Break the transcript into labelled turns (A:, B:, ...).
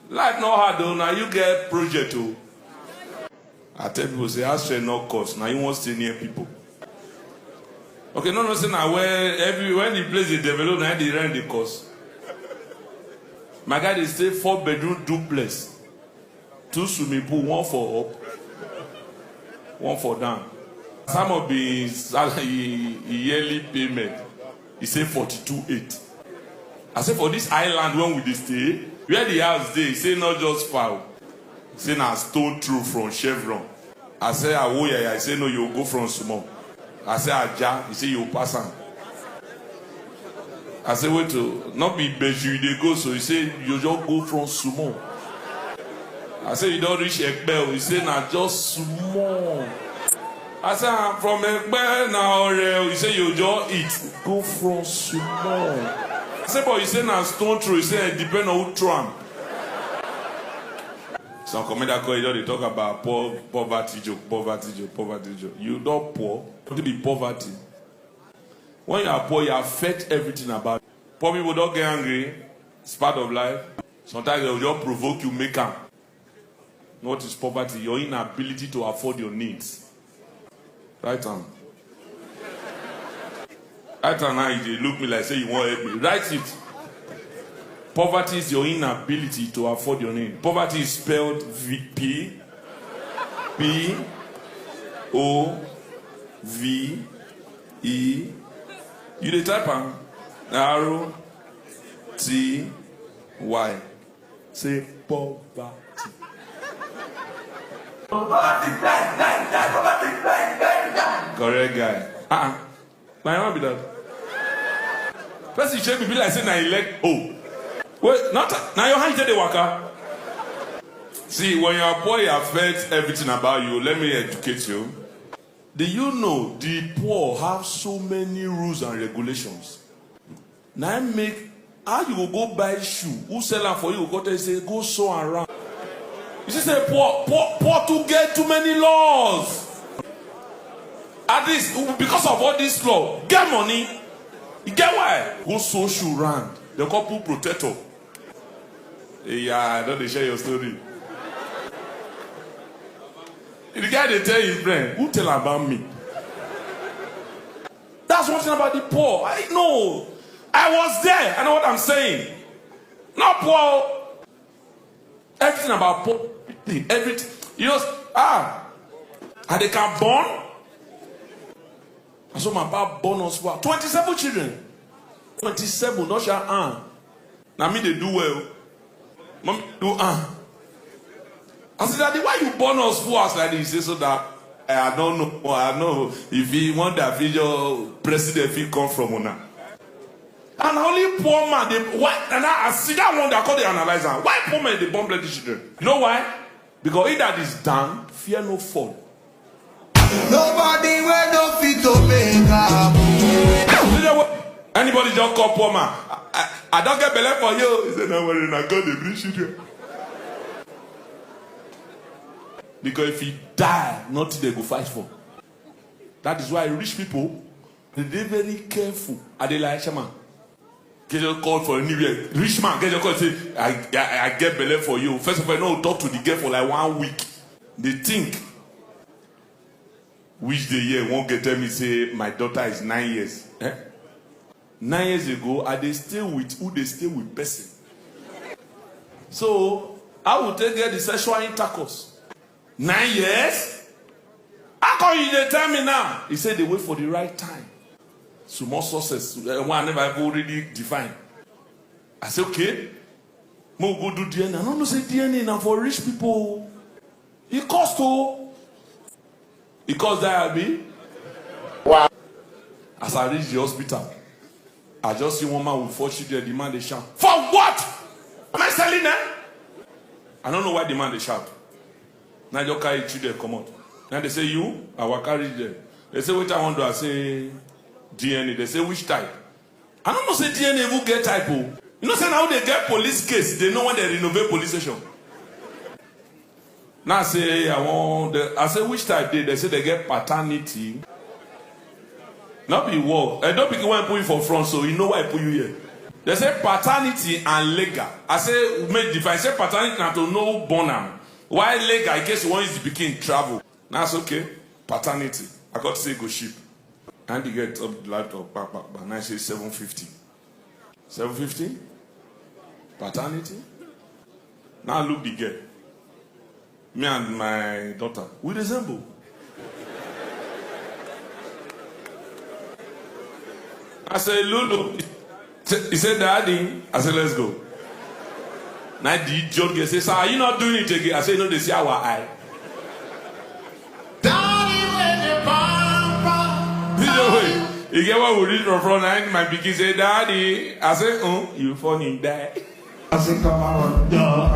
A: Life not hard though. Now you get project too. I tell people say house rent not cost. Now you want to stay near people. Okay, no, say now when the place is developed, now they rent the cost. My guy they stay 4-bedroom duplex, 2 swimming pool, 1 for up, 1 for down. Some of the salary yearly payment, he say 42.8. I say for this island when we stay, where the house dey, he say not just foul. He say na stone through from Chevron. I say Awoya, I say no, you go from small. I say Aja, he say you pass am. I say wait to not be Beju, they go, so he say you just go from small. I say you don't reach Ekbel, he say na just small. I say I'm from Ekbel now, he say you just eat, go from small. I say but he say na stone through, he say it depend on who throw. Some commander call they talk about poverty joke. You don't poor, it be poverty. When you are poor, you affect everything about it. Poor people don't get angry. It's part of life. Sometimes they will just provoke you, make them. What is poverty? Your inability to afford your needs. Right on. Right on now, you look me like say you want to help me. Write it. Poverty is your inability to afford your needs. Poverty is spelled P-O-V-E. You dey type am R-O-T-Y. Say poverty. Correct guy. Now you be that. First you check me be like say na elect. Oh, wait, not now your hand dey waka. See, when you are poor, it affects everything about you. Let me educate you. Do you know the poor have so many rules and regulations? Now make how you will go buy shoe? Who sell them for you? Go tell you say go sew around. You see, say poor to get too many laws. At least because of all this law, get money. You get why? Go sew shoe round. The couple protector. Yeah, I don't share your story. The guy they tell his friend, who tell about me? That's one thing about the poor. I know. I was there. I know what I'm saying. Not poor. Everything about poor. Everything. You know, and they can born. I saw my papa born us for 27 children. 27, not your aunt. Now me they do well. Mommy do I said, Daddy, why you born us for us like this? He said, so that I don't know. I know if he want that video president, if he come from Una. And only poor man, why? And I see that one that call the analyzer. Why poor man they born bloody children? You know why? Because if that is done, fear no fall.
B: Nobody will no fit to make up.
A: Anybody just call poor man. I don't get belay for you. He said, no worry, I got the bring children. Because if he die, nothing they go fight for. That is why rich people, they're very careful. Are they like, Shaman? Get your call for a new year. Rich man, get your call and say, I get belay for you. First of all, no talk to the girl for like 1 week. They think, which the year won't get tell me, say, my daughter is 9 years. 9 years ago, are they still with who they stay with person? So, I will take get the sexual intercourse. 9 years? How come you dey tell me now? He said they wait for the right time. So more success. One I never already defined. I said, okay. Mo go do DNA. I don't know say DNA now for rich people. It cost to. It cost that be. Wow. As I reach the hospital, I just see one man with 4 children demand a shout. For what? Am I selling them? I don't know why demand a shout. Now you carry children come out. Now they say you, I will carry them. They say what I want to do. I say DNA. They say which type? I don't know say DNA will get type. You know say now they get police case. They know when they renovate police station. Now I say I say which type they say they get paternity. Not be work. And don't be when I put you for front, so you know why I put you here. They say paternity and legal. I say we make difference. I say paternity now to know born am. Why legal in case one is begin travel. That's okay. Paternity. I got to say go ship. And you get up the laptop back. Now I say 750. 750? Paternity? Now look the girl. Me and my daughter. We resemble. I said, Lulu. He said, Daddy. I said, let's go. Now the idiot girl says, sir, are you not doing it again? I said, no, they see our eye. You get what we read from front and my pikin say, Daddy. I said, you funny, die.
B: I say, come on, dog.